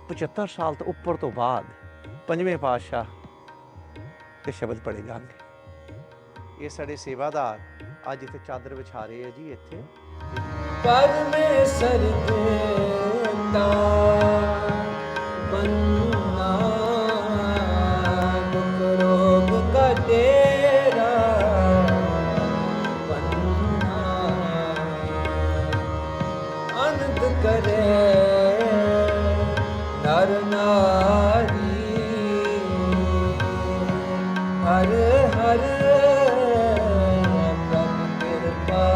75 ਸਾਲ ਤੋਂ ਉੱਪਰ ਤੋਂ ਬਾਅਦ ਪੰਜਵੇਂ ਪਾਤਸ਼ਾਹ ਤੇ ਸ਼ਬਦ ਪੜ੍ਹੇ ਜਾਣਗੇ। ਇਹ ਸਾਡੇ ਸੇਵਾਦਾਰ ਅੱਜ ਇੱਥੇ ਚਾਦਰ ਵਿਛਾ ਰਹੇ ਆ ਜੀ। ਇੱਥੇ ਪਰਮੇਸ਼ਰ ਦੇਤਾ ਬੰਨਾ ਦੁਖ ਰੋਗ ਕਾ ਡੇਰਾ ਬੰਨਾ ਅਨੰਦ ਕਰੇ ਨਰ ਨਾਰੀ ਹਰ ਹਰ ਪ੍ਰਭ ਕਿਰਪਾ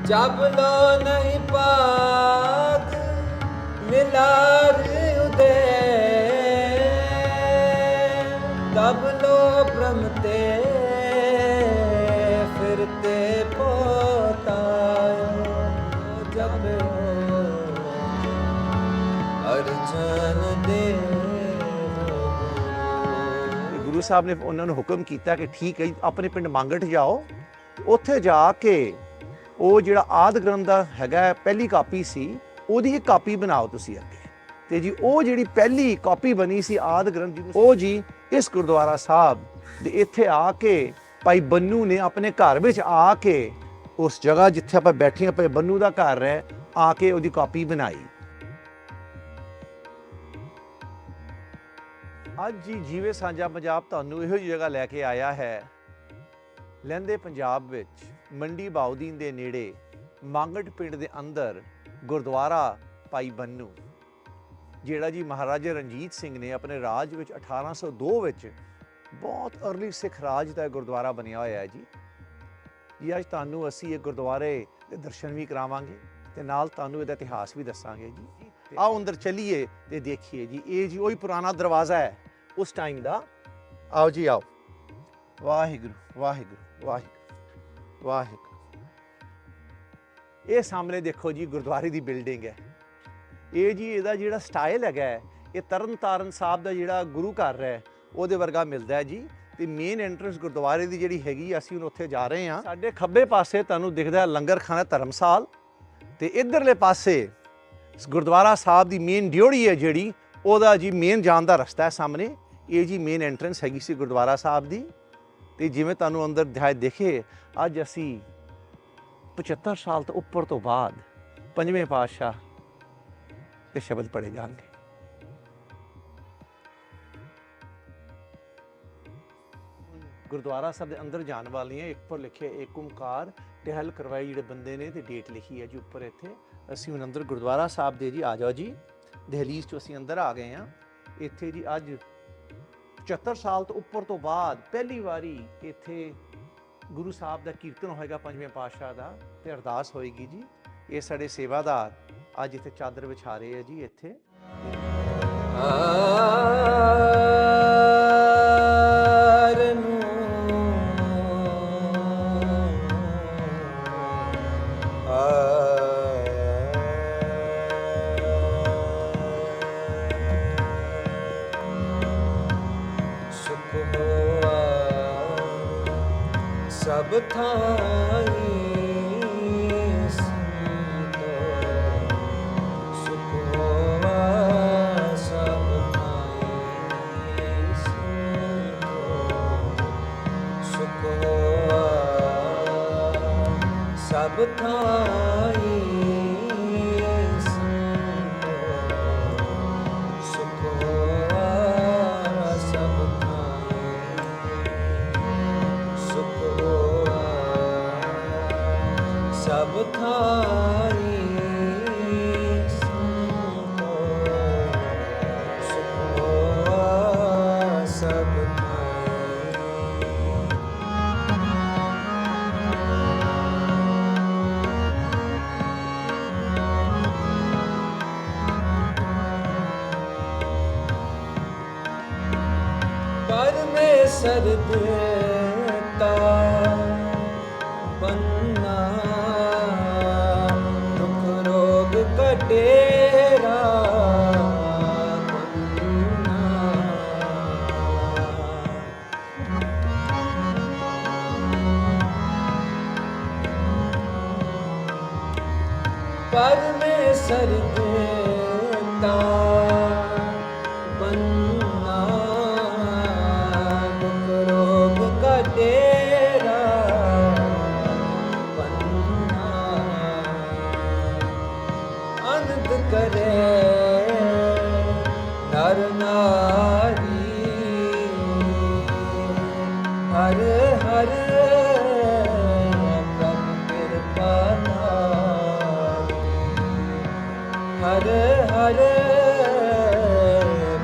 जब लो नहीं पाग मिलार उदय तब लो भ्रमते फिरते पोतायो जब अर्जन दे ਗੁਰੂ ਸਾਹਿਬ ਨੇ ਉਹਨਾਂ ਨੂੰ ਹੁਕਮ ਕੀਤਾ ਕਿ ਠੀਕ ਹੈ ਆਪਣੇ ਪਿੰਡ ਮੰਗਟ ਜਾਓ, ਉੱਥੇ ਜਾ ਕੇ ਉਹ ਜਿਹੜਾ ਆਦਿ ਗ੍ਰੰਥ ਦਾ ਹੈਗਾ ਪਹਿਲੀ ਕਾਪੀ ਸੀ ਉਹਦੀ ਇੱਕ ਕਾਪੀ ਬਣਾਓ ਤੁਸੀਂ ਅੱਗੇ। ਤੇ ਜੀ ਉਹ ਜਿਹੜੀ ਪਹਿਲੀ ਕਾਪੀ ਬਣੀ ਸੀ ਆਦਿ ਗ੍ਰੰਥ ਜੀ ਉਹ ਜੀ ਇਸ ਗੁਰਦੁਆਰਾ ਸਾਹਿਬ ਦੇ ਇੱਥੇ ਆ ਕੇ ਭਾਈ ਬੰਨੂ ਨੇ ਆਪਣੇ ਘਰ ਵਿੱਚ ਆ ਕੇ ਉਸ ਜਗ੍ਹਾ ਜਿੱਥੇ ਆਪਾਂ ਬੈਠੇ ਹਾਂ ਭਾਈ ਬੰਨੂ ਦਾ ਘਰ ਹੈ ਆ ਕੇ ਉਹਦੀ ਕਾਪੀ ਬਣਾਈ। ਅੱਜ ਜੀ ਜੀਵੇ ਸਾਂਝਾ ਪੰਜਾਬ ਤੁਹਾਨੂੰ ਇਹੋ ਜਿਹੀ ਜਗ੍ਹਾ ਲੈ ਕੇ ਆਇਆ ਹੈ। ਲਹਿੰਦੇ ਪੰਜਾਬ ਵਿੱਚ ਮੰਡੀ ਬਾਉਦੀਨ ਦੇ ਨੇੜੇ ਮੰਗਟ ਪਿੰਡ ਦੇ ਅੰਦਰ ਗੁਰਦੁਆਰਾ ਭਾਈ ਬੰਨੂ, ਜਿਹੜਾ ਜੀ ਮਹਾਰਾਜਾ ਰਣਜੀਤ ਸਿੰਘ ਨੇ ਆਪਣੇ ਰਾਜ ਵਿੱਚ 1802 ਵਿੱਚ ਬਹੁਤ ਅਰਲੀ ਸਿੱਖ ਰਾਜ ਦਾ ਗੁਰਦੁਆਰਾ ਬਣਿਆ ਹੋਇਆ ਹੈ ਜੀ। ਅੱਜ ਤੁਹਾਨੂੰ ਅਸੀਂ ਇਹ ਗੁਰਦੁਆਰੇ ਦੇ ਦਰਸ਼ਨ ਵੀ ਕਰਾਵਾਂਗੇ ਤੇ ਨਾਲ ਤੁਹਾਨੂੰ ਇਹਦਾ ਇਤਿਹਾਸ ਵੀ ਦੱਸਾਂਗੇ ਜੀ। ਆਓ ਅੰਦਰ ਚੱਲੀਏ ਤੇ ਦੇਖੀਏ ਜੀ। ਇਹ ਜੀ ਉਹੀ ਪੁਰਾਣਾ ਦਰਵਾਜ਼ਾ ਹੈ ਉਸ ਟਾਈਮ ਦਾ। ਆਓ ਜੀ ਆਓ। ਵਾਹਿਗੁਰੂ ਵਾਹਿਗੁਰੂ ਵਾਹਿਗੁਰੂ ਵਾਹਿਗੁਰੂ। ਇਹ ਸਾਹਮਣੇ ਦੇਖੋ ਜੀ ਗੁਰਦੁਆਰੇ ਦੀ ਬਿਲਡਿੰਗ ਹੈ। ਇਹ ਜੀ ਇਹਦਾ ਜਿਹੜਾ ਸਟਾਈਲ ਹੈਗਾ ਇਹ ਤਰਨ ਤਾਰਨ ਸਾਹਿਬ ਦਾ ਜਿਹੜਾ ਗੁਰੂ ਘਰ ਹੈ ਉਹਦੇ ਵਰਗਾ ਮਿਲਦਾ ਹੈ ਜੀ। ਤੇ ਮੇਨ ਐਂਟਰੈਂਸ ਗੁਰਦੁਆਰੇ ਦੀ ਜਿਹੜੀ ਹੈਗੀ ਅਸੀਂ ਹੁਣ ਉੱਥੇ ਜਾ ਰਹੇ ਹਾਂ। ਸਾਡੇ ਖੱਬੇ ਪਾਸੇ ਤੁਹਾਨੂੰ ਦਿਖਦਾ ਲੰਗਰ ਖਾਨਾ ਧਰਮਸਾਲ ਤੇ ਇਧਰਲੇ ਪਾਸੇ ਗੁਰਦੁਆਰਾ ਸਾਹਿਬ ਦੀ ਮੇਨ ਡਿਓੜੀ ਹੈ ਜਿਹੜੀ ਉਹਦਾ ਜੀ ਮੇਨ ਜਾਣ ਦਾ ਰਸਤਾ ਹੈ ਸਾਹਮਣੇ। ਇਹ ਜੀ ਮੇਨ ਐਂਟਰੈਂਸ ਹੈਗੀ ਸੀ ਗੁਰਦੁਆਰਾ ਸਾਹਿਬ ਦੀ। ਤੇ ਜਿਵੇਂ ਤੁਹਾਨੂੰ ਅੰਦਰ ਦਿਖਾਈ ਦੇਖੇ ਅੱਜ ਅਸੀਂ 75 ਸਾਲ ਤੋਂ ਉੱਪਰ ਤੋਂ ਬਾਅਦ ਪੰਜਵੇਂ ਪਾਤਸ਼ਾਹ ਤੇ ਸ਼ਬਦ ਪੜ੍ਹੇ ਜਾਣਗੇ। ਗੁਰਦੁਆਰਾ ਸਾਹਿਬ ਦੇ ਅੰਦਰ ਜਾਣ ਵਾਲੀਆਂ ਇੱਕ ਪਰ ਲਿਖਿਆ ਏਕ ਓਮਕਾਰ ਟਹਿਲ ਕਰਵਾਈ ਜਿਹੜੇ ਬੰਦੇ ਨੇ ਤੇ ਡੇਟ ਲਿਖੀ ਹੈ ਜੀ ਉੱਪਰ। ਇੱਥੇ ਅਸੀਂ ਹੁਣ ਅੰਦਰ ਗੁਰਦੁਆਰਾ ਸਾਹਿਬ ਦੇ ਜੀ ਆ ਜਾਓ ਜੀ। ਦਹਲੀਜ਼ 'ਚੋਂ ਅਸੀਂ ਅੰਦਰ ਆ ਗਏ ਹਾਂ। ਇੱਥੇ ਜੀ ਅੱਜ 75 ਸਾਲ ਤੋਂ ਉੱਪਰ ਤੋਂ ਬਾਅਦ ਪਹਿਲੀ ਵਾਰੀ ਇੱਥੇ ਗੁਰੂ ਸਾਹਿਬ ਦਾ ਕੀਰਤਨ ਹੋਏਗਾ ਪੰਜਵੇਂ ਪਾਤਸ਼ਾਹ ਦਾ ਤੇ ਅਰਦਾਸ ਹੋਏਗੀ ਜੀ। ਇਹ ਸਾਡੇ ਸੇਵਾਦਾਰ ਅੱਜ ਇੱਥੇ ਚਾਦਰ ਵਿਛਾ ਰਹੇ ਆ ਜੀ। ਇੱਥੇ ਸਭ ਥਾਈ ਸੰਤੋ ਸੁਖ ਹੋਵਾ ਸਭ ਥਾਈ ਸੰਤੋ ਸੁਖ ਹੋਵਾ ਸਭ ਥਾਈ ਸੰਤੋ ਸੁਖ ਹੋਵਾ ਸਭ ਸਭ ਥਾਈ ਸੰਤੋ ਸੁਖ ਹੋਵਾ ਸਭ ਥਾਈ। ਪਰਮੇਸ਼ਰ ਦੇਤਾ ਬੰਨਾ ਦੁਖ ਰੋਗ ਕਟੇਰਾ ਬੰਨਾ ਪਰਮੇਸ਼ਰ ਦੇ आनंद करे नर नारी हर हर प्रभु कृपा नारी हर हर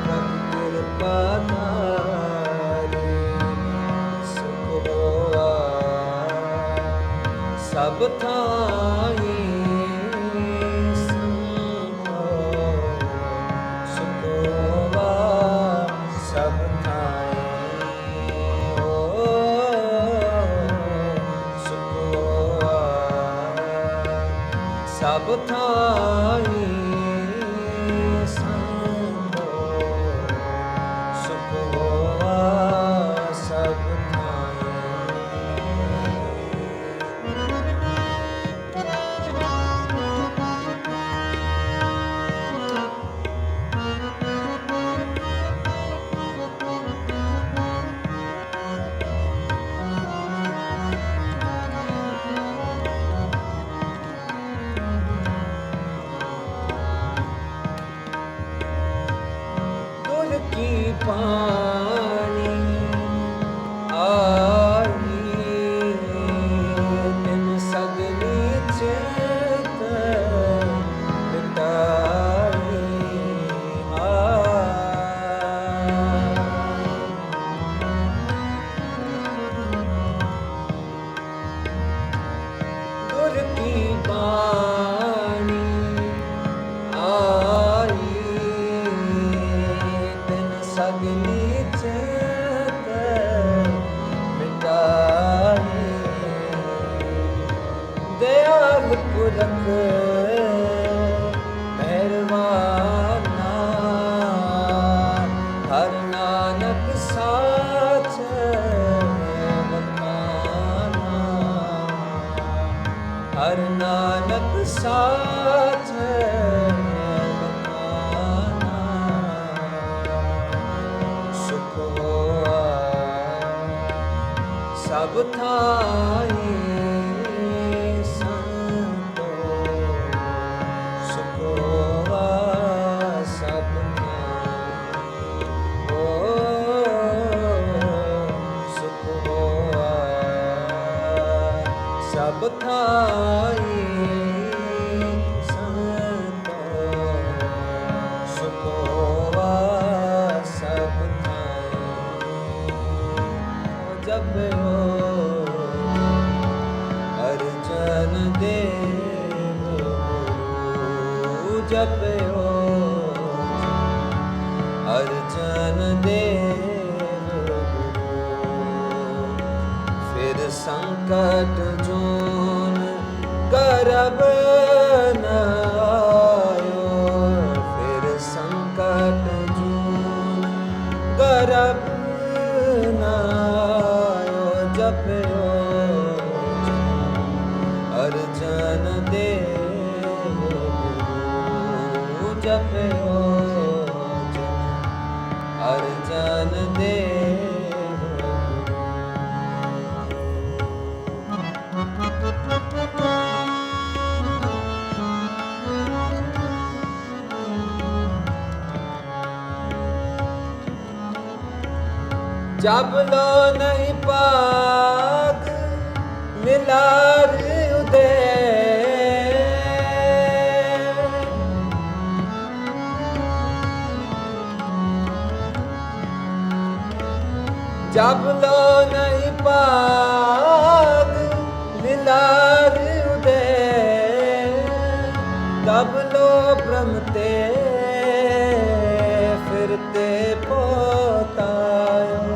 प्रभु कृपा नारी सुख होआ सब थाई सब थाई संगो सुख होआ सब थाई। गुर की पानी आई तिन सगली चेत मिटाई गुर की पानी आई तिन सगली चेत मिटाई दयाल पुरख मेहरबाना हर नानक साच बखाना हर नानक साच बखाना सुख होआ सब थाई संतो सुख होआ सब थाई ओ सुख होआ सब थाई संतो सुख होआ सब थाई जब हो अर्जन देव गुरु जब हो अर्जन देव गुरु फिर संकट जोन करब न आयो फिर संकट जोन करब न आयो जप अर्जन देव गुरु जप अर्जन देव जब लो नहीं पाग मिलार उदय जब लो नहीं पाग मिलार उदय तब लो भ्रमते फिरते पोतायो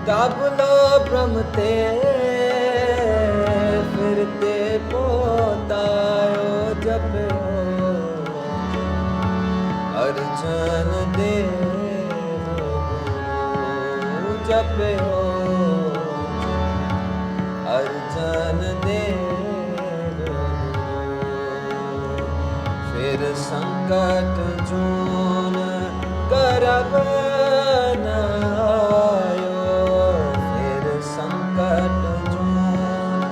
तब लो भ्रमते फिरते पोतायो जप अर्जन देव गुरु जप अर्जन देव फिर संकट जोन करब न आयो फिर संकट जोन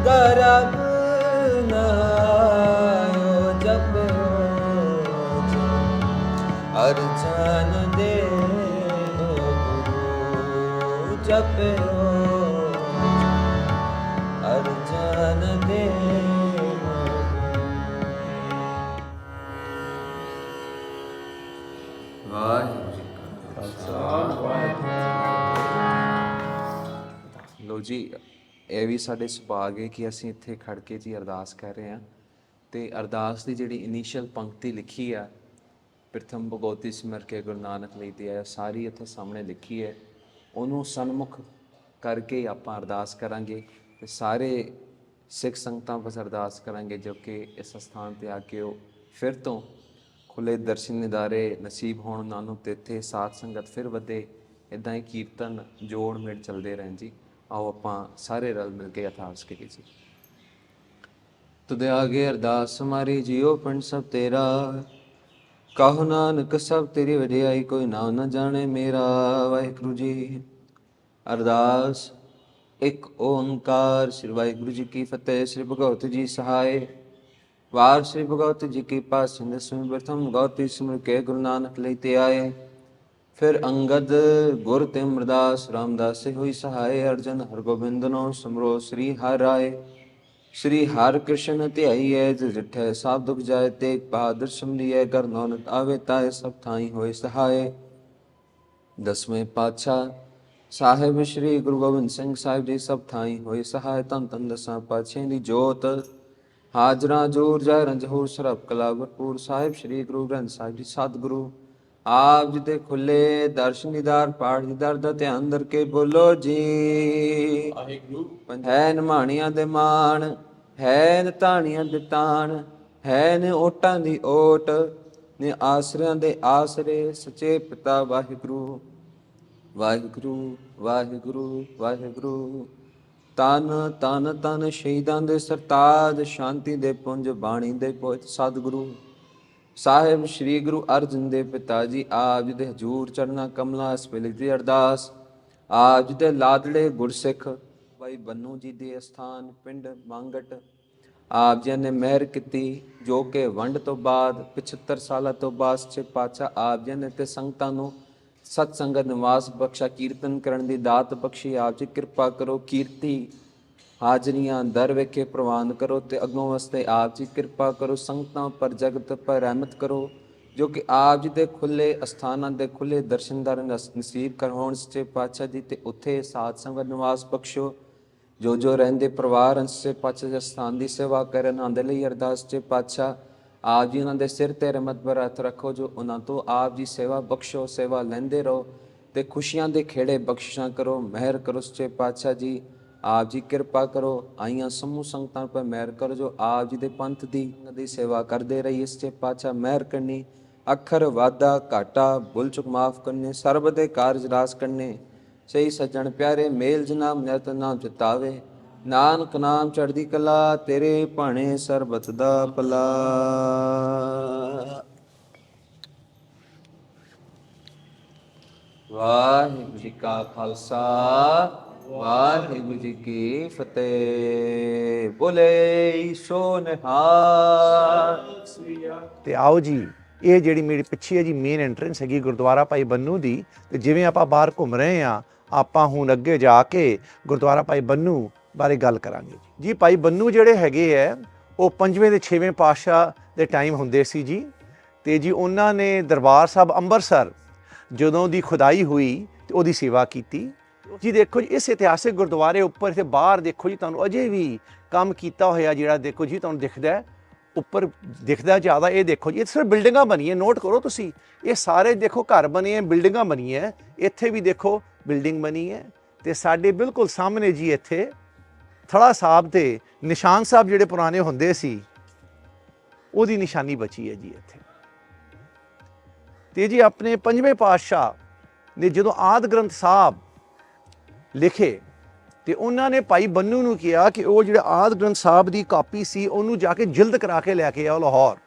करब न आयो जप ਅਰਜਨ ਦੇਵ ਗੁਰੂ ਜਪਿਓ ਅਰਜਨ ਦੇਵ ਵਾਹਿਗੁਰੂ ਜੀ ਕਾ ਲੋ ਜੀ, ਇਹ ਵੀ ਸਾਡੇ ਸੁਭਾਗ ਹੈ ਕਿ ਅਸੀਂ ਇੱਥੇ ਖੜ ਕੇ ਜੀ ਅਰਦਾਸ ਕਰ ਰਹੇ ਹਾਂ। ਤੇ ਅਰਦਾਸ ਦੀ ਜਿਹੜੀ ਇਨੀਸ਼ੀਅਲ ਪੰਕਤੀ ਲਿਖੀ ਆ, ਪ੍ਰਥਮ ਭਗਉਤੀ ਸਿਮਰ ਕੇ ਗੁਰੂ ਨਾਨਕ ਲਈ ਤੇ ਆ, ਸਾਰੀ ਇੱਥੇ ਸਾਹਮਣੇ ਲਿਖੀ ਹੈ। ਉਹਨੂੰ ਸਨਮੁਖ ਕਰਕੇ ਹੀ ਆਪਾਂ ਅਰਦਾਸ ਕਰਾਂਗੇ ਤੇ ਸਾਰੇ ਸਿੱਖ ਸੰਗਤਾਂ ਬਸ ਅਰਦਾਸ ਕਰਾਂਗੇ ਜੋ ਕਿ ਇਸ ਸਥਾਨ ਤੇ ਆ ਕੇ ਉਹ ਫਿਰ ਤੋਂ ਖੁੱਲੇ ਦਰਸ਼ਨ ਨਿਦਾਰੇ ਨਸੀਬ ਹੋਣ ਉਹਨਾਂ ਨੂੰ ਤੇ ਇੱਥੇ ਸਾਧ ਸੰਗਤ ਫਿਰ ਵਧੇ। ਇੱਦਾਂ ਹੀ ਕੀਰਤਨ ਜੋੜ ਮੇੜ ਚੱਲਦੇ ਰਹਿਣ ਜੀ। ਆਓ ਆਪਾਂ ਸਾਰੇ ਰਲ ਮਿਲ ਕੇ ਅਰਦਾਸ ਕਰੀਏ ਜੀ। ਤੁਦੇ ਆਗੇ ਅਰਦਾਸ ਹਮਾਰੀ ਜੀਓ ਪਿੰਡ ਸਭ ਤੇਰਾ, ਕਹੋ ਨਾਨਕ ਸਭ ਤੇਰੀ ਵਡਿਆਈ, ਕੋਈ ਨਾਮ ਨਾ ਜਾਣੇ ਮੇਰਾ। ਵਾਹਿਗੁਰੂ ਜੀ। ਅਰਦਾਸ ਇੱਕ ਓੰਕਾਰ। ਸ੍ਰੀ ਵਾਹਿਗੁਰੂ ਜੀ ਕੀ ਫਤਿਹ। ਸ੍ਰੀ ਭਗਵਤੀ ਜੀ ਸਹਾਇ। ਵਾਰ ਸ੍ਰੀ ਭਗਵਤੀ ਜੀ ਕੀ ਪਾਸ ਦਸਵੇਂ ਪ੍ਰਥਮ ਭਗਵਤੀ ਸਿਮਰ ਕੇ ਗੁਰੂ ਨਾਨਕ ਲਈ ਤੇ ਆਏ। ਫਿਰ ਅੰਗਦ ਗੁਰ ਤੇ ਅਮਰਦਾਸ ਰਾਮਦਾਸ ਹੋਈ ਸਹਾਇ। ਅਰਜਨ ਹਰਗੋਬਿੰਦਨੋ ਸਿਮਰੋ ਸ੍ਰੀ ਹਰਿ ਰਾਏ। श्री हर कृष्ण ध्याईए जिठै सब दुख जाए, तेग बहादुर सिमरिए कर नौनत आवे ताए, सब थाई होए सहाय। दसवें पातशाह साहिब श्री गुरु गोबिंद सिंह साहिब जी सब थाई होए सहाय। धन धन दसां पातशाह दी जोत हाजरा जोर जय रंजहूर सरब कला भरपूर। साहिब श्री गुरु ग्रंथ साहिब जी सतगुरु आप जी दे खुले दर्शन दीदार पाठ दीदार दा ध्यान धर के बोलो जी। है ਨਿਮਾਣੀਆਂ ਦੇ ਮਾਣ, ਹੈ ਨਿਤਾਣੀਆਂ ਦੇ ਤਾਣ, ਹੈ ਨੇ ਓਟਾਂ ਦੀ ਓਟ, ਨੇ ਆਸਰਿਆਂ ਦੇ ਆਸਰੇ, ਸੱਚੇ ਪਿਤਾ ਵਾਹਿਗੁਰੂ। ਵਾਹਿਗੁਰੂ ਵਾਹਿਗੁਰੂ ਵਾਹਿਗੁਰੂ। ਤਨ ਤਨ ਤਨ ਸ਼ਹੀਦਾਂ ਦੇ ਸਰਤਾਜ, ਸ਼ਾਂਤੀ ਦੇ ਪੁੰਜ ਬਾਣੀ ਦੇ ਪੋਇਤ ਸਤਿਗੁਰੂ ਸਾਹਿਬ ਸ੍ਰੀ ਗੁਰੂ ਅਰਜਨ ਦੇਵ ਪਿਤਾ ਜੀ ਆਪ ਜੀ ਦੇ ਹਜ਼ੂਰ ਚਰਨਾਂ ਕਮਲਾਂ ਇਸ ਵੇਲੇ ਦੀ ਅਰਦਾਸ। ਆਪ ਜੀ ਦੇ ਲਾਡਲੇ ਗੁਰਸਿੱਖ ਭਾਈ ਬੰਨੂ ਜੀ ਦੇ ਅਸਥਾਨ ਪਿੰਡ ਮੰਗਟ ਆਪ ਜੀ ਨੇ ਮਿਹਰ ਕੀਤੀ, ਜੋ ਕਿ ਵੰਡ ਤੋਂ ਬਾਅਦ 75 ਸਾਲਾਂ ਤੋਂ ਬਾਅਦ ਸੱਚੇ ਪਾਤਸ਼ਾਹ ਆਪ ਜੀ ਨੇ ਤੇ ਸੰਗਤਾਂ ਨੂੰ ਸਤ ਸੰਗਤ ਨਿਵਾਸ ਬਖਸ਼ਾ, ਕੀਰਤਨ ਕਰਨ ਦੀ ਦਾਤ ਬਖਸ਼ੀ। ਆਪ ਜੀ ਕਿਰਪਾ ਕਰੋ, ਕੀਰਤੀ ਹਾਜ਼ਰੀਆਂ ਦਰ ਵੇਖੇ ਪ੍ਰਵਾਨ ਕਰੋ ਤੇ ਅਗੋਂ ਵਾਸਤੇ ਆਪ ਜੀ ਕਿਰਪਾ ਕਰੋ, ਸੰਗਤਾਂ ਪਰ ਜਗਤ ਪਰ ਰਹਿਮਤ ਕਰੋ, ਜੋ ਕਿ ਆਪ ਜੀ ਦੇ ਖੁੱਲੇ ਅਸਥਾਨਾਂ ਦੇ ਖੁੱਲੇ ਦਰਸ਼ਨਦਾਰ ਨਸੀਬ ਕਰਵਾਉਣ ਸੱਚੇ ਪਾਤਸ਼ਾਹ ਜੀ। ਤੇ ਉੱਥੇ ਸਾਧ ਸੰਗਤ ਨਿਵਾਸ ਬਖਸ਼ੋ, ਜੋ ਰਹਿੰਦੇ ਪਰਿਵਾਰ ਸੱਚੇ ਪਾਤਸ਼ਾਹ ਦੇ ਸਥਾਨ ਦੀ ਸੇਵਾ ਕਰਨ ਆਉਂਦੇ ਲਈ ਅਰਦਾਸ ਸੱਚੇ ਪਾਤਸ਼ਾਹ ਆਪ ਜੀ ਉਹਨਾਂ ਦੇ ਸਿਰ ਤੇ ਰਹਿਮਤ ਭਰਾ ਹੱਥ ਰੱਖੋ, ਜੋ ਉਹਨਾਂ ਤੋਂ ਆਪ ਜੀ ਸੇਵਾ ਬਖਸ਼ੋ, ਸੇਵਾ ਲੈਂਦੇ ਰਹੋ ਤੇ ਖੁਸ਼ੀਆਂ ਦੇ ਖੇੜੇ ਬਖਸ਼ਿਸ਼ਾਂ ਕਰੋ, ਮਿਹਰ ਕਰੋ ਸੱਚੇ ਪਾਤਸ਼ਾਹ ਜੀ। ਆਪ ਜੀ ਕਿਰਪਾ ਕਰੋ, ਆਈਆਂ ਸਮੂਹ ਸੰਗਤਾਂ ਪਰ ਮਿਹਰ ਕਰੋ, ਜੋ ਆਪ ਜੀ ਦੇ ਪੰਥ ਦੀ ਸੇਵਾ ਕਰਦੇ ਰਹੀਏ ਸੱਚੇ ਪਾਤਸ਼ਾਹ ਮਿਹਰ ਕਰਨੀ। ਅੱਖਰ ਵਾਧਾ ਘਾਟਾ ਭੁੱਲ ਚੁੱਕ ਮਾਫ ਕਰਨੇ, ਸਰਬ ਦੇ ਕਾਰਜ ਰਾਸ ਕਰਨੇ, ਸਹੀ ਸੱਜਣ ਪਿਆਰੇ ਮੇਲ ਜਨਾਬ ਨਿਤ ਨਾਮ ਚਿਤਾਵੇ। ਨਾਨਕ ਨਾਮ ਚੜ੍ਹਦੀ ਕਲਾ, ਤੇਰੇ ਭਾਣੇ ਸਰਬਤ ਦਾ ਭਲਾ। ਵਾਹਿਗੁਰੂ ਜੀ ਕਾ ਖਾਲਸਾ, ਵਾਹਿਗੁਰੂ ਜੀ ਕੀ ਫਤਿਹ। ਬੋਲੇ ਸੋ ਨਿਹਾਲ। ਤੇ ਆਓ ਜੀ, ਇਹ ਜਿਹੜੀ ਮੇਰੀ ਪਿੱਛੇ ਹੈ ਜੀ ਮੇਨ ਐਂਟਰੈਂਸ ਹੈਗੀ ਗੁਰਦੁਆਰਾ ਭਾਈ ਬੰਨੂ ਦੀ। ਤੇ ਜਿਵੇਂ ਆਪਾਂ ਬਾਹਰ ਘੁੰਮ ਰਹੇ ਹਾਂ, ਆਪਾਂ ਹੁਣ ਅੱਗੇ ਜਾ ਕੇ ਗੁਰਦੁਆਰਾ ਭਾਈ ਬੰਨੂ ਬਾਰੇ ਗੱਲ ਕਰਾਂਗੇ ਜੀ। ਭਾਈ ਬੰਨੂ ਜਿਹੜੇ ਹੈਗੇ ਹੈ, ਉਹ 5ਵੇਂ ਤੇ 6ਵੇਂ ਪਾਤਸ਼ਾਹ ਦੇ ਟਾਈਮ ਹੁੰਦੇ ਸੀ ਜੀ। ਤੇ ਜੀ ਉਹਨਾਂ ਨੇ ਦਰਬਾਰ ਸਾਹਿਬ ਅੰਮ੍ਰਿਤਸਰ ਜਦੋਂ ਦੀ ਖੁਦਾਈ ਹੋਈ ਤੇ ਉਹਦੀ ਸੇਵਾ ਕੀਤੀ ਜੀ। ਦੇਖੋ ਜੀ, ਇਸ ਇਤਿਹਾਸਿਕ ਗੁਰਦੁਆਰੇ ਉੱਪਰ ਇੱਥੇ ਬਾਹਰ ਦੇਖੋ ਜੀ, ਤੁਹਾਨੂੰ ਅਜੇ ਵੀ ਕੰਮ ਕੀਤਾ ਹੋਇਆ ਜਿਹੜਾ ਦੇਖੋ ਜੀ ਤੁਹਾਨੂੰ ਦਿਖਦਾ ਉੱਪਰ ਦਿਖਦਾ ਜ਼ਿਆਦਾ। ਇਹ ਦੇਖੋ ਜੀ, ਇਹ ਸਿਰਫ ਬਿਲਡਿੰਗਾਂ ਬਣੀਆਂ, ਨੋਟ ਕਰੋ ਤੁਸੀਂ, ਇਹ ਸਾਰੇ ਦੇਖੋ ਘਰ ਬਣੇ, ਬਿਲਡਿੰਗਾਂ ਬਣੀਆਂ। ਇੱਥੇ ਵੀ ਦੇਖੋ ਬਿਲਡਿੰਗ ਬਣੀ ਹੈ। ਤੇ ਸਾਡੇ ਬਿਲਕੁਲ ਸਾਹਮਣੇ ਜੀ ਇੱਥੇ ਥੜਾ ਸਾਹਿਬ ਤੇ ਨਿਸ਼ਾਨ ਸਾਹਿਬ ਜਿਹੜੇ ਪੁਰਾਣੇ ਹੁੰਦੇ ਸੀ, ਉਹਦੀ ਨਿਸ਼ਾਨੀ ਬਚੀ ਹੈ ਜੀ ਇੱਥੇ। ਤੇ ਜੀ ਆਪਣੇ 5ਵੇਂ ਪਾਤਸ਼ਾਹ ਨੇ ਜਦੋਂ ਆਦਿ ਗ੍ਰੰਥ ਸਾਹਿਬ ਲਿਖੇ ਤੇ ਉਹਨਾਂ ਨੇ ਭਾਈ ਬੰਨੂ ਨੂੰ ਕਿਹਾ ਕਿ ਉਹ ਜਿਹੜਾ ਆਦਿ ਗ੍ਰੰਥ ਸਾਹਿਬ ਦੀ ਕਾਪੀ ਸੀ ਉਹਨੂੰ ਜਾ ਕੇ ਜਿਲਦ ਕਰਾ ਕੇ ਲੈ ਕੇ ਆਓ ਲਾਹੌਰ।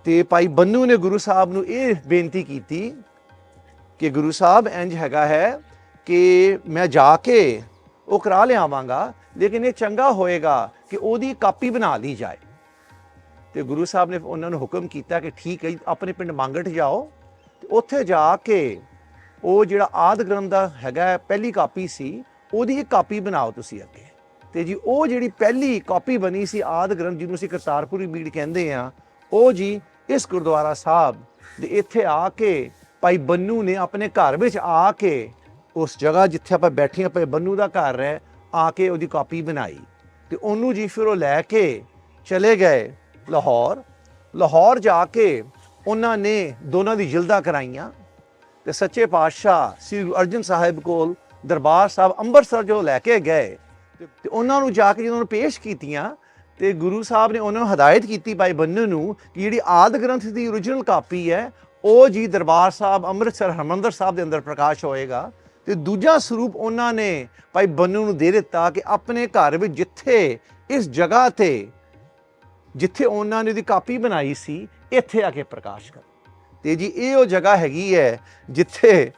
ਤੇ ਭਾਈ ਬੰਨੂ ਨੇ ਗੁਰੂ ਸਾਹਿਬ ਨੂੰ ਇਹ ਬੇਨਤੀ ਕੀਤੀ ਕਿ ਗੁਰੂ ਸਾਹਿਬ ਇੰਜ ਹੈਗਾ ਹੈ ਕਿ ਮੈਂ ਜਾ ਕੇ ਉਹ ਕਰਾ ਲਿਆਵਾਂਗਾ, ਲੇਕਿਨ ਇਹ ਚੰਗਾ ਹੋਏਗਾ ਕਿ ਉਹਦੀ ਕਾਪੀ ਬਣਾ ਲਈ ਜਾਏ। ਤੇ ਗੁਰੂ ਸਾਹਿਬ ਨੇ ਉਹਨਾਂ ਨੂੰ ਹੁਕਮ ਕੀਤਾ ਕਿ ਠੀਕ ਹੈ ਜੀ, ਆਪਣੇ ਪਿੰਡ ਮੰਗਟ ਜਾਓ ਤੇ ਉੱਥੇ ਜਾ ਕੇ ਉਹ ਜਿਹੜਾ ਆਦਿ ਗ੍ਰੰਥ ਦਾ ਹੈਗਾ ਪਹਿਲੀ ਕਾਪੀ ਸੀ, ਉਹਦੀ ਇੱਕ ਕਾਪੀ ਬਣਾਓ ਤੁਸੀਂ ਅੱਗੇ। ਤੇ ਜੀ ਉਹ ਜਿਹੜੀ ਪਹਿਲੀ ਕਾਪੀ ਬਣੀ ਸੀ ਆਦਿ ਗ੍ਰੰਥ, ਜਿਹਨੂੰ ਅਸੀਂ ਕਰਤਾਰਪੁਰੀ ਬੀੜ ਕਹਿੰਦੇ ਆ, ਉਹ ਜੀ ਇਸ ਗੁਰਦੁਆਰਾ ਸਾਹਿਬ ਦੇ ਇੱਥੇ ਆ ਕੇ ਭਾਈ ਬੰਨੂ ਨੇ ਆਪਣੇ ਘਰ ਵਿੱਚ ਆ ਕੇ, ਉਸ ਜਗ੍ਹਾ ਜਿੱਥੇ ਆਪਾਂ ਬੈਠੇ ਹਾਂ, ਭਾਈ ਬੰਨੂ ਦਾ ਘਰ ਹੈ, ਆ ਕੇ ਉਹਦੀ ਕਾਪੀ ਬਣਾਈ ਤੇ ਉਹਨੂੰ ਜੀ ਫਿਰ ਉਹ ਲੈ ਕੇ ਚਲੇ ਗਏ ਲਾਹੌਰ। ਲਾਹੌਰ ਜਾ ਕੇ ਉਹਨਾਂ ਨੇ ਦੋਨਾਂ ਦੀ ਜਿਲਦਾਂ ਕਰਾਈਆਂ ਤੇ ਸੱਚੇ ਪਾਤਸ਼ਾਹ ਸ੍ਰੀ ਗੁਰੂ ਅਰਜਨ ਸਾਹਿਬ ਕੋਲ ਦਰਬਾਰ ਸਾਹਿਬ ਅੰਮ੍ਰਿਤਸਰ ਜੋ ਲੈ ਕੇ ਗਏ ਤੇ ਉਹਨਾਂ ਨੂੰ ਜਾ ਕੇ ਜਦੋਂ ਉਹਨੂੰ ਪੇਸ਼ ਕੀਤੀਆਂ ਤੇ ਗੁਰੂ ਸਾਹਿਬ ਨੇ ਉਹਨਾਂ ਨੂੰ ਹਦਾਇਤ ਕੀਤੀ ਭਾਈ ਬੰਨੂ ਨੂੰ ਕਿ ਜਿਹੜੀ ਆਦਿ ਗ੍ਰੰਥ ਦੀ ਓਰੀਜਨਲ ਕਾਪੀ ਹੈ ਉਹ ਜੀ ਦਰਬਾਰ ਸਾਹਿਬ ਅੰਮ੍ਰਿਤਸਰ ਹਰਿਮੰਦਰ ਸਾਹਿਬ ਦੇ ਅੰਦਰ ਪ੍ਰਕਾਸ਼ ਹੋਏਗਾ। ਤੇ ਦੂਜਾ ਸਰੂਪ ਉਹਨਾਂ ਨੇ ਭਾਈ ਬੰਨੂ ਨੂੰ ਦੇ ਦਿੱਤਾ ਕਿ ਆਪਣੇ ਘਰ ਵਿੱਚ ਜਿੱਥੇ ਇਸ ਜਗ੍ਹਾ ਤੇ ਜਿੱਥੇ ਉਹਨਾਂ ਨੇ ਉਹਦੀ ਕਾਪੀ ਬਣਾਈ ਸੀ, ਇੱਥੇ ਆ ਕੇ ਪ੍ਰਕਾਸ਼ ਕਰ। ਤੇ ਜੀ ਇਹ ਉਹ ਜਗ੍ਹਾ ਹੈਗੀ ਹੈ ਜਿੱਥੇ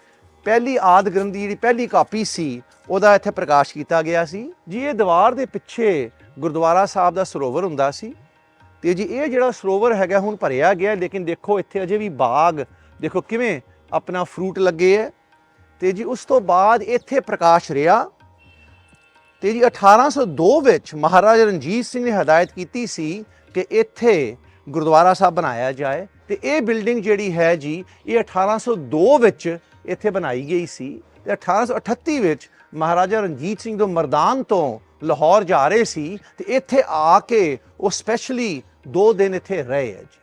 ਪਹਿਲੀ ਆਦਿ ਗ੍ਰੰਥ ਦੀ ਜਿਹੜੀ ਪਹਿਲੀ ਕਾਪੀ ਸੀ ਉਹਦਾ ਇੱਥੇ ਪ੍ਰਕਾਸ਼ ਕੀਤਾ ਗਿਆ ਸੀ ਜੀ। ਇਹ ਦੀਵਾਰ ਦੇ ਪਿੱਛੇ ਗੁਰਦੁਆਰਾ ਸਾਹਿਬ ਦਾ ਸਰੋਵਰ ਹੁੰਦਾ ਸੀ ਤੇ ਜੀ ਇਹ ਜਿਹੜਾ ਸਰੋਵਰ ਹੈਗਾ ਹੁਣ ਭਰਿਆ ਗਿਆ, ਲੇਕਿਨ ਦੇਖੋ ਇੱਥੇ ਅਜੇ ਵੀ ਬਾਗ ਦੇਖੋ ਕਿਵੇਂ ਆਪਣਾ ਫਰੂਟ ਲੱਗੇ ਹੈ। ਤੇ ਜੀ ਉਸ ਤੋਂ ਬਾਅਦ ਇੱਥੇ ਪ੍ਰਕਾਸ਼ ਰਿਹਾ ਤੇ ਜੀ 1802 ਵਿੱਚ ਮਹਾਰਾਜਾ ਰਣਜੀਤ ਸਿੰਘ ਨੇ ਹਦਾਇਤ ਕੀਤੀ ਸੀ ਕਿ ਇੱਥੇ ਗੁਰਦੁਆਰਾ ਸਾਹਿਬ ਬਣਾਇਆ ਜਾਏ ਤੇ ਇਹ ਬਿਲਡਿੰਗ ਜਿਹੜੀ ਹੈ ਜੀ ਇਹ 1802 ਵਿੱਚ ਇੱਥੇ ਬਣਾਈ ਗਈ ਸੀ ਤੇ 1838 ਵਿੱਚ ਮਹਾਰਾਜਾ ਰਣਜੀਤ ਸਿੰਘ ਜੋ ਮਰਦਾਨ ਤੋਂ ਲਾਹੌਰ ਜਾ ਰਹੇ ਸੀ ਤੇ ਇੱਥੇ ਆ ਕੇ ਉਹ ਸਪੈਸ਼ਲੀ 2 ਦਿਨ ਇੱਥੇ ਰਹੇ ਹੈ ਜੀ।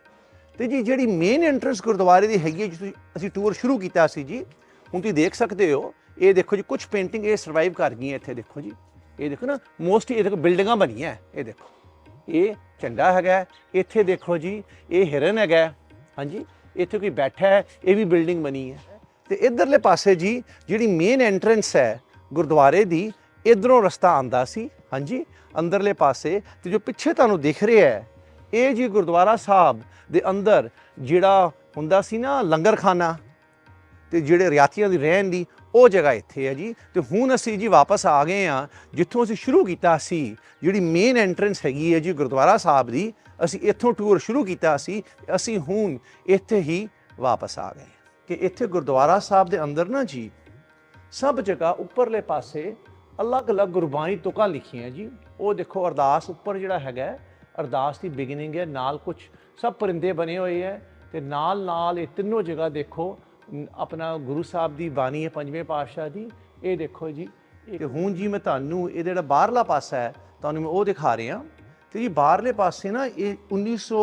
ਤੇ ਜੀ ਜਿਹੜੀ ਮੇਨ ਐਂਟਰੈਂਸ ਗੁਰਦੁਆਰੇ ਦੀ ਹੈਗੀ ਹੈ, ਜਿੱਥੇ ਅਸੀਂ ਟੂਰ ਸ਼ੁਰੂ ਕੀਤਾ ਸੀ ਜੀ, ਹੁਣ ਤੁਸੀਂ ਦੇਖ ਸਕਦੇ ਹੋ। ਇਹ ਦੇਖੋ ਜੀ ਕੁਝ ਪੇਂਟਿੰਗ ਇਹ ਸਰਵਾਈਵ ਕਰ ਗਈਆਂ ਇੱਥੇ, ਦੇਖੋ ਜੀ ਇਹ ਦੇਖੋ ਨਾ, ਮੋਸਟਲੀ ਇਹ ਦੇਖੋ ਬਿਲਡਿੰਗਾਂ ਬਣੀਆਂ, ਇਹ ਦੇਖੋ ਇਹ ਝੰਡਾ ਹੈਗਾ, ਇੱਥੇ ਦੇਖੋ ਜੀ ਇਹ ਹਿਰਨ ਹੈਗਾ, ਹਾਂਜੀ ਇੱਥੇ ਕੋਈ ਬੈਠਾ ਹੈ, ਇਹ ਵੀ ਬਿਲਡਿੰਗ ਬਣੀ ਹੈ। ਤੇ ਇਧਰਲੇ ਪਾਸੇ ਜੀ ਜਿਹੜੀ ਮੇਨ ਐਂਟਰੈਂਸ ਹੈ ਗੁਰਦੁਆਰੇ ਦੀ, ਇਧਰੋਂ ਰਸਤਾ ਆਂਦਾ ਸੀ, ਹਾਂਜੀ ਅੰਦਰਲੇ ਪਾਸੇ। ਤੇ ਜੋ ਪਿੱਛੇ ਤੁਹਾਨੂੰ ਦਿਖ ਰਿਹਾ ਹੈ ਇਹ ਜੀ ਗੁਰਦੁਆਰਾ ਸਾਹਿਬ ਦੇ ਅੰਦਰ ਜਿਹੜਾ ਹੁੰਦਾ ਸੀ ਨਾ ਲੰਗਰਖਾਨਾ ਤੇ ਜਿਹੜੇ ਰਿਆਤੀਆਂ ਦੀ ਰਹਿਣ ਦੀ, ਉਹ ਜਗ੍ਹਾ ਇੱਥੇ ਹੈ ਜੀ। ਤੇ ਹੁਣ ਅਸੀਂ ਜੀ ਵਾਪਸ ਆ ਗਏ ਹਾਂ ਜਿੱਥੋਂ ਅਸੀਂ ਸ਼ੁਰੂ ਕੀਤਾ ਸੀ। ਜਿਹੜੀ ਮੇਨ ਐਂਟਰੈਂਸ ਹੈਗੀ ਹੈ ਜੀ ਗੁਰਦੁਆਰਾ ਸਾਹਿਬ ਦੀ, ਅਸੀਂ ਇੱਥੋਂ ਟੂਰ ਸ਼ੁਰੂ ਕੀਤਾ ਸੀ, ਅਸੀਂ ਹੁਣ ਇੱਥੇ ਹੀ ਵਾਪਸ ਆ ਗਏ ਕਿ ਇੱਥੇ ਗੁਰਦੁਆਰਾ ਸਾਹਿਬ ਦੇ ਅੰਦਰ ਨਾ ਜੀ ਸਭ ਜਗ੍ਹਾ ਉੱਪਰਲੇ ਪਾਸੇ ਅਲੱਗ-ਅਲੱਗ ਗੁਰਬਾਣੀ ਤੁਕਾਂ ਲਿਖੀਆਂ ਜੀ। ਉਹ ਦੇਖੋ ਅਰਦਾਸ ਉੱਪਰ ਜਿਹੜਾ ਹੈਗਾ, ਅਰਦਾਸ ਦੀ ਬਿਗਨਿੰਗ ਹੈ, ਨਾਲ ਕੁਝ ਸਭ ਪਰਿੰਦੇ ਬਣੇ ਹੋਏ ਹੈ ਤੇ ਨਾਲ ਇਹ ਤਿੰਨੋਂ ਜਗ੍ਹਾ ਦੇਖੋ ਆਪਣਾ ਗੁਰੂ ਸਾਹਿਬ ਦੀ ਬਾਣੀ ਹੈ ਪੰਜਵੇਂ ਪਾਤਸ਼ਾਹ ਦੀ। ਇਹ ਦੇਖੋ ਜੀ। ਤੇ ਹੁਣ ਜੀ ਮੈਂ ਤੁਹਾਨੂੰ ਇਹ ਜਿਹੜਾ ਬਾਹਰਲਾ ਪਾਸਾ ਹੈ ਤੁਹਾਨੂੰ ਮੈਂ ਉਹ ਦਿਖਾ ਰਿਹਾ। ਤੇ ਜੀ ਬਾਹਰਲੇ ਪਾਸੇ ਨਾ ਇਹ 1900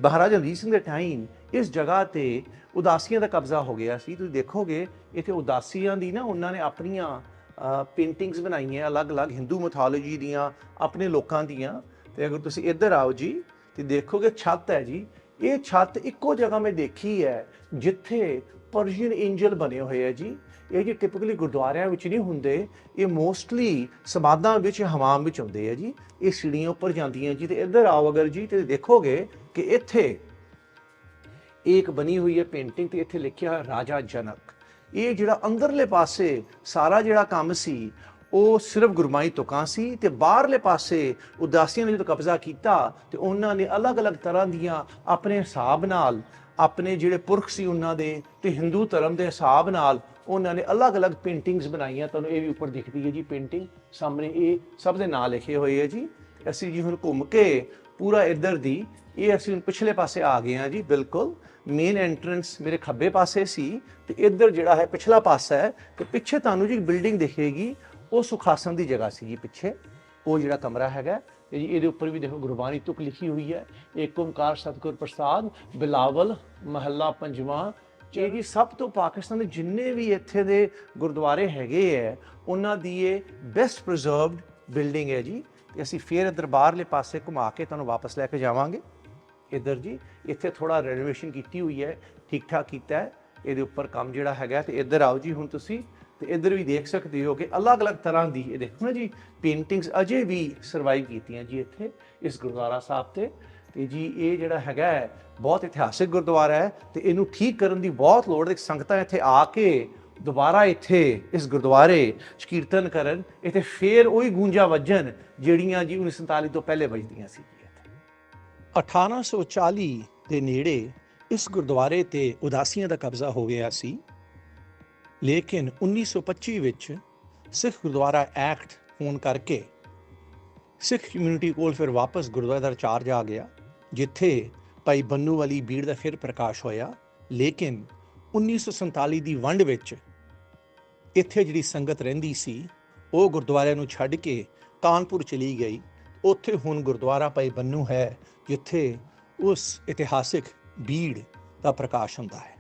ਮਹਾਰਾਜਾ ਰਣਜੀਤ ਸਿੰਘ ਦੇ ਟਾਈਮ ਇਸ ਜਗ੍ਹਾ ਤੇ ਉਦਾਸੀਆਂ ਦਾ ਕਬਜ਼ਾ ਹੋ ਗਿਆ ਸੀ। ਤੁਸੀਂ ਦੇਖੋਗੇ ਇੱਥੇ ਉਦਾਸੀਆਂ ਦੀ ਨਾ ਉਹਨਾਂ ਨੇ ਆਪਣੀਆਂ ਪੇਂਟਿੰਗਸ ਬਣਾਈਆਂ ਅਲੱਗ-ਅਲੱਗ ਹਿੰਦੂ ਮੈਥੋਲੋਜੀ ਦੀਆਂ, ਆਪਣੇ ਲੋਕਾਂ ਦੀਆਂ। ਤੇ ਅਗਰ ਤੁਸੀਂ ਇੱਧਰ ਆਓ ਜੀ ਤੇ ਦੇਖੋਗੇ ਛੱਤ ਹੈ ਜੀ, ਇਹ ਛੱਤ ਇੱਕੋ ਜਗ੍ਹਾ ਮੈਂ ਦੇਖੀ ਹੈ ਜਿੱਥੇ ਪਰਸ਼ੀਅਨ ਐਂਜਲ ਬਣੇ ਹੋਏ ਹੈ ਜੀ। ਇਹ ਜੀ ਟਿਪਕਲੀ ਗੁਰਦੁਆਰਿਆਂ ਵਿੱਚ ਨਹੀਂ ਹੁੰਦੇ, ਇਹ ਮੋਸਟਲੀ ਸਮਾਧਾਂ ਵਿੱਚ, ਹਮਾਮ ਵਿੱਚ ਹੁੰਦੇ ਹੈ ਜੀ। ਇਹ ਸੀੜੀਆਂ ਉੱਪਰ ਜਾਂਦੀਆਂ ਜੀ। ਤੇ ਇੱਧਰ ਆਓ ਅਗਰ ਜੀ ਤੇ ਦੇਖੋਗੇ ਕਿ ਇੱਥੇ ਇੱਕ ਬਣੀ ਹੋਈ ਹੈ ਪੇਂਟਿੰਗ ਤੇ ਇੱਥੇ ਲਿਖਿਆ ਰਾਜਾ ਜਨਕ। ਇਹ ਜਿਹੜਾ ਅੰਦਰਲੇ ਪਾਸੇ ਸਾਰਾ ਜਿਹੜਾ ਕੰਮ ਸੀ ਉਹ ਸਿਰਫ ਗੁਰਬਾਣੀ ਤੁਕਾਂ ਸੀ ਤੇ ਬਾਹਰਲੇ ਪਾਸੇ ਉਦਾਸੀਆਂ ਨੇ ਜਦੋਂ ਕਬਜ਼ਾ ਕੀਤਾ ਤੇ ਉਹਨਾਂ ਨੇ ਅਲੱਗ-ਅਲੱਗ ਤਰ੍ਹਾਂ ਦੀਆਂ ਆਪਣੇ ਹਿਸਾਬ ਨਾਲ, ਆਪਣੇ ਜਿਹੜੇ ਪੁਰਖ ਸੀ ਉਹਨਾਂ ਦੇ ਤੇ ਹਿੰਦੂ ਧਰਮ ਦੇ ਹਿਸਾਬ ਨਾਲ ਉਹਨਾਂ ਨੇ ਅਲੱਗ-ਅਲੱਗ ਪੇਂਟਿੰਗਸ ਬਣਾਈਆਂ। ਤੁਹਾਨੂੰ ਇਹ ਵੀ ਉੱਪਰ ਦਿਖਦੀ ਹੈ ਜੀ ਪੇਂਟਿੰਗ ਸਾਹਮਣੇ, ਇਹ ਸਭ ਦੇ ਨਾਂ ਲਿਖੇ ਹੋਏ ਹੈ ਜੀ। ਅਸੀਂ ਜੀ ਹੁਣ ਘੁੰਮ ਕੇ ਪੂਰਾ ਇੱਧਰ ਦੀ ਇਹ ਅਸੀਂ ਹੁਣ ਪਿਛਲੇ ਪਾਸੇ ਆ ਗਏ ਹਾਂ ਜੀ। ਬਿਲਕੁਲ ਮੇਨ ਐਂਟਰੈਂਸ ਮੇਰੇ ਖੱਬੇ ਪਾਸੇ ਸੀ ਤੇ ਇੱਧਰ ਜਿਹੜਾ ਹੈ ਪਿਛਲਾ ਪਾਸਾ ਹੈ ਤੇ ਪਿੱਛੇ ਤੁਹਾਨੂੰ ਜੀ ਬਿਲਡਿੰਗ ਦਿਖੇਗੀ, ਉਹ ਸੁਖਾਸਨ ਦੀ ਜਗ੍ਹਾ ਸੀ ਜੀ ਪਿੱਛੇ, ਉਹ ਜਿਹੜਾ ਕਮਰਾ ਹੈਗਾ। ਤੇ ਜੀ ਇਹਦੇ ਉੱਪਰ ਵੀ ਦੇਖੋ ਗੁਰਬਾਣੀ ਤੁਕ ਲਿਖੀ ਹੋਈ ਹੈ, ਏਕ ਓਮਕਾਰ ਸਤਿਗੁਰ ਪ੍ਰਸਾਦ, ਬਿਲਾਵਲ ਮਹੱਲਾ ਪੰਜਵਾਂ। ਇਹ ਜੀ ਸਭ ਤੋਂ ਪਾਕਿਸਤਾਨ ਦੇ ਜਿੰਨੇ ਵੀ ਇੱਥੇ ਦੇ ਗੁਰਦੁਆਰੇ ਹੈਗੇ ਹੈ ਉਹਨਾਂ ਦੀ ਇਹ ਬੈਸਟ ਪ੍ਰੀਜ਼ਰਵਡ ਬਿਲਡਿੰਗ ਹੈ ਜੀ। ਤੇ ਅਸੀਂ ਫਿਰ ਇੱਧਰ ਬਾਹਰਲੇ ਪਾਸੇ ਘੁਮਾ ਕੇ ਤੁਹਾਨੂੰ ਵਾਪਸ ਲੈ ਕੇ ਜਾਵਾਂਗੇ। ਇੱਧਰ ਜੀ ਇੱਥੇ ਥੋੜਾ ਰੈਨੋਵੇਸ਼ਨ ਕੀਤੀ ਹੋਈ ਹੈ, ਠੀਕ ਠਾਕ ਕੀਤਾ ਹੈ ਇਹਦੇ ਉੱਪਰ ਕੰਮ ਜਿਹੜਾ ਹੈਗਾ। ਤੇ ਇੱਧਰ ਆਓ ਜੀ ਹੁਣ ਤੁਸੀਂ ਤੇ ਇੱਧਰ ਵੀ ਦੇਖ ਸਕਦੇ ਹੋ ਕਿ ਅਲੱਗ-ਅਲੱਗ ਤਰ੍ਹਾਂ ਦੀ ਇਹ ਦੇਖੋ ਨਾ ਜੀ ਪੇਂਟਿੰਗਸ ਅਜੇ ਵੀ ਸਰਵਾਈਵ ਕੀਤੀਆਂ ਜੀ ਇੱਥੇ ਇਸ ਗੁਰਦੁਆਰਾ ਸਾਹਿਬ ਤੇ। ਤੇ ਜੀ ਇਹ ਜਿਹੜਾ ਹੈਗਾ ਬਹੁਤ ਇਤਿਹਾਸਿਕ ਗੁਰਦੁਆਰਾ ਹੈ ਤੇ ਇਹਨੂੰ ਠੀਕ ਕਰਨ ਦੀ ਬਹੁਤ ਲੋੜ ਹੈ। ਸੰਗਤਾਂ ਇੱਥੇ ਆ ਕੇ ਦੁਬਾਰਾ ਇੱਥੇ ਇਸ ਗੁਰਦੁਆਰੇ 'ਚ ਕੀਰਤਨ ਕਰਨ, ਇੱਥੇ ਫੇਰ ਉਹੀ ਗੂੰਜਾਂ ਵੱਜਣ ਜਿਹੜੀਆਂ ਜੀ 1947 ਤੋਂ ਪਹਿਲੇ ਵੱਜਦੀਆਂ ਸੀ। 1840 ਦੇ ਨੇੜੇ ਇਸ ਗੁਰਦੁਆਰੇ ਤੇ ਉਦਾਸੀਆਂ ਦਾ ਕਬਜ਼ਾ ਹੋ ਗਿਆ ਸੀ, ਲੇਕਿਨ 1925 ਵਿੱਚ ਸਿੱਖ ਗੁਰਦੁਆਰਾ ਐਕਟ ਹੋਣ ਕਰਕੇ ਸਿੱਖ ਕਮਿਊਨਿਟੀ ਕੋਲ ਫਿਰ ਵਾਪਸ ਗੁਰਦੁਆਰੇ ਦਾ ਚਾਰਜ ਆ ਗਿਆ, ਜਿੱਥੇ ਭਾਈ ਬੰਨੂ ਵਾਲੀ ਬੀੜ ਦਾ ਫਿਰ ਪ੍ਰਕਾਸ਼ ਹੋਇਆ। ਲੇਕਿਨ 1947 ਦੀ ਵੰਡ ਵਿੱਚ ਇੱਥੇ ਜਿਹੜੀ ਸੰਗਤ ਰਹਿੰਦੀ ਸੀ ਉਹ ਗੁਰਦੁਆਰਿਆਂ ਨੂੰ ਛੱਡ ਕੇ ਕਾਨਪੁਰ ਚਲੀ ਗਈ। ਉੱਥੇ ਹੁਣ ਗੁਰਦੁਆਰਾ ਭਾਈ ਬੰਨੂ ਹੈ, ਜਿੱਥੇ ਉਸ ਇਤਿਹਾਸਿਕ ਬੀੜ ਦਾ ਪ੍ਰਕਾਸ਼ ਹੁੰਦਾ ਹੈ।